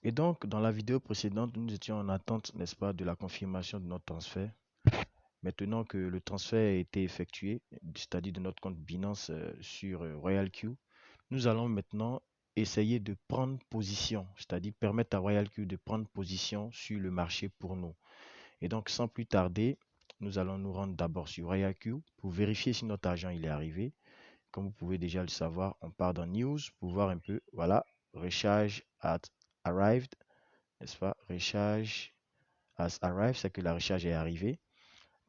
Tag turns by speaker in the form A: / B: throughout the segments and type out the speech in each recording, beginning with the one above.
A: Et donc, dans la vidéo précédente, nous étions en attente, n'est-ce pas, de la confirmation de notre transfert. Maintenant que le transfert a été effectué, c'est-à-dire de notre compte Binance sur RoyalQ, nous allons maintenant essayer de prendre position, c'est-à-dire permettre à RoyalQ de prendre position sur le marché pour nous. Et donc, sans plus tarder, nous allons nous rendre d'abord sur RoyalQ pour vérifier si notre argent il est arrivé. Comme vous pouvez déjà le savoir, on part dans News pour voir un peu. Voilà, recharge at arrived, n'est-ce pas? Recharge has arrived, c'est que la recharge est arrivée.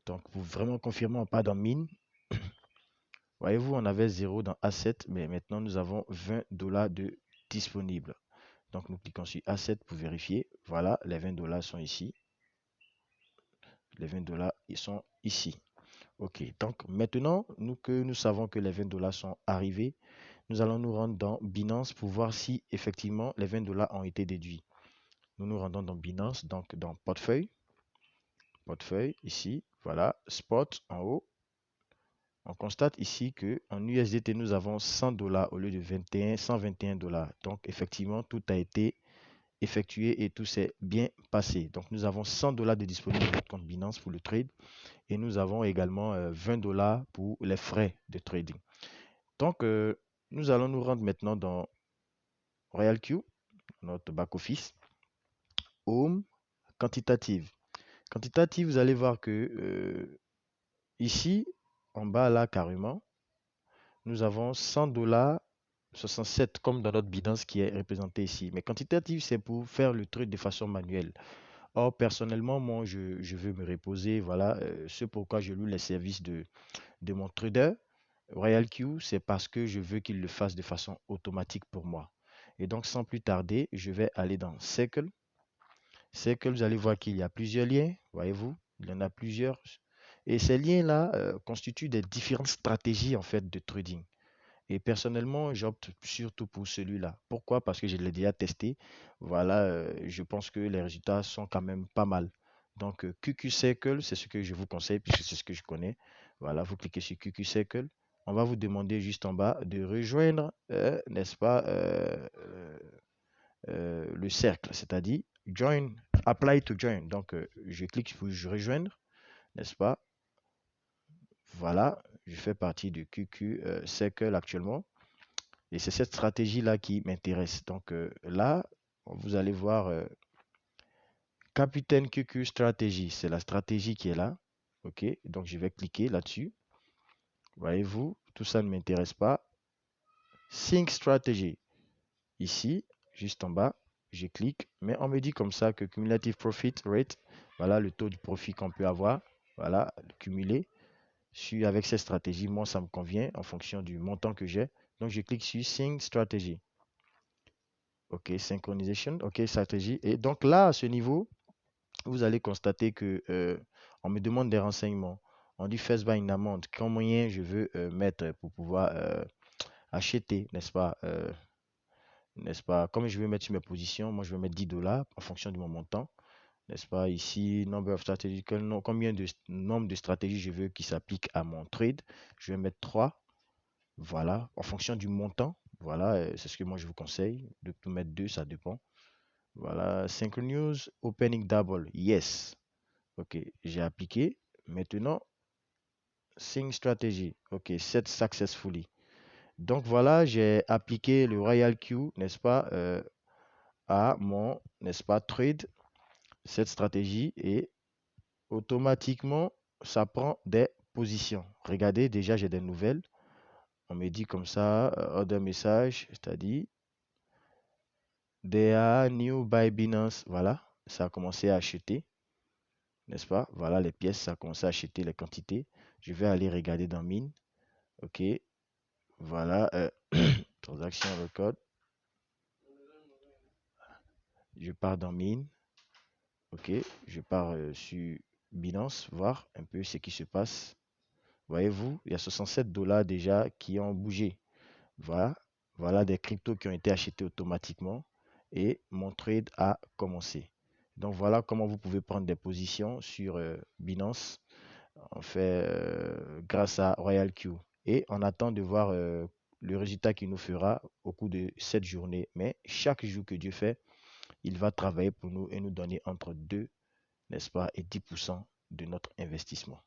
A: Donc, pour vraiment confirmer, on part dans Mine. Voyez-vous, on avait 0 dans Asset, mais maintenant nous avons 20 dollars de disponibles. Donc, nous cliquons sur Asset pour vérifier. Voilà, les 20 dollars sont ici. Les 20 dollars, ils sont ici. OK. Donc, maintenant que nous savons que les 20 dollars sont arrivés, nous allons nous rendre dans Binance pour voir si effectivement les 20 dollars ont été déduits. Nous nous rendons dans Binance, donc dans Portefeuille. Portefeuille, ici. Voilà, Spot en haut. On constate ici que en USDT, nous avons 100 dollars au lieu de 121 dollars. Donc, effectivement, tout a été effectué et tout s'est bien passé. Donc, nous avons 100 dollars de disponible dans notre compte Binance pour le trade et nous avons également 20 dollars pour les frais de trading. Donc, nous allons nous rendre maintenant dans RoyalQ, notre back-office, Home, quantitative. Quantitative, vous allez voir que ici, en bas là, carrément, nous avons 100 dollars 67 comme dans notre Binance qui est représenté ici. Mais quantitative, c'est pour faire le truc de façon manuelle. Or, personnellement, moi, je veux me reposer. Voilà, c'est pourquoi je loue les services de mon trader. RoyalQ, c'est parce que je veux qu'il le fasse de façon automatique pour moi. Et donc, sans plus tarder, je vais aller dans Circle. Circle, vous allez voir qu'il y a plusieurs liens. Voyez-vous, il y en a plusieurs. Et ces liens-là constituent des différentes stratégies en fait de trading. Et personnellement, j'opte surtout pour celui-là. Pourquoi? Parce que je l'ai déjà testé. Voilà, je pense que les résultats sont quand même pas mal. Donc, QQ Circle, c'est ce que je vous conseille puisque c'est ce que je connais. Voilà, vous cliquez sur QQ Circle. On va vous demander juste en bas de rejoindre, n'est-ce pas, le cercle, c'est-à-dire join, apply to join. Donc, je clique sur rejoindre, n'est-ce pas? Voilà, je fais partie de QQ Circle actuellement. Et c'est cette stratégie-là qui m'intéresse. Donc là, vous allez voir Capitaine QQ Stratégie. C'est la stratégie qui est là. OK. Donc je vais cliquer là-dessus. Voyez-vous, tout ça ne m'intéresse pas. Sync Strategy. Ici, juste en bas, je clique. Mais on me dit comme ça que Cumulative Profit Rate, voilà le taux de profit qu'on peut avoir. Voilà, cumulé. Avec cette stratégie, moi, ça me convient en fonction du montant que j'ai. Donc je clique sur Sync Strategy. OK, synchronisation, OK, stratégie. Et donc là, à ce niveau, vous allez constater que on me demande des renseignements. On dit first buy in amount. Combien je veux mettre pour pouvoir acheter, n'est-ce pas? N'est-ce pas? Comme je veux mettre sur mes positions, moi je vais mettre 10 dollars en fonction de mon montant. N'est-ce pas? Ici, number of strategies, combien de nombre de stratégies je veux qui s'appliquent à mon trade. Je vais mettre 3. Voilà, en fonction du montant. Voilà, c'est ce que moi je vous conseille. De tout mettre 2, ça dépend. Voilà, Synchronous Opening Double. Yes. OK, j'ai appliqué. Maintenant, Sync Strategy. OK, set successfully. Donc voilà, j'ai appliqué le Royal Q, n'est-ce pas, à mon, n'est-ce pas, trade, cette stratégie et automatiquement, ça prend des positions. Regardez, déjà, j'ai des nouvelles. On me dit comme ça, order message, c'est-à-dire, they are new by Binance. Voilà, ça a commencé à acheter. N'est-ce pas? Voilà les pièces, ça a commencé à acheter les quantités. Je vais aller regarder dans mine. OK. Voilà. Transaction record. Je pars dans mine. OK. Je pars sur Binance, voir un peu ce qui se passe. Voyez-vous, il y a 67 dollars déjà qui ont bougé. Voilà. Voilà des cryptos qui ont été achetés automatiquement. Et mon trade a commencé. Donc voilà comment vous pouvez prendre des positions sur Binance en fait grâce à RoyalQ. Et on attend de voir le résultat qu'il nous fera au cours de cette journée. Mais chaque jour que Dieu fait, il va travailler pour nous et nous donner entre 2, n'est-ce pas, et 10% de notre investissement.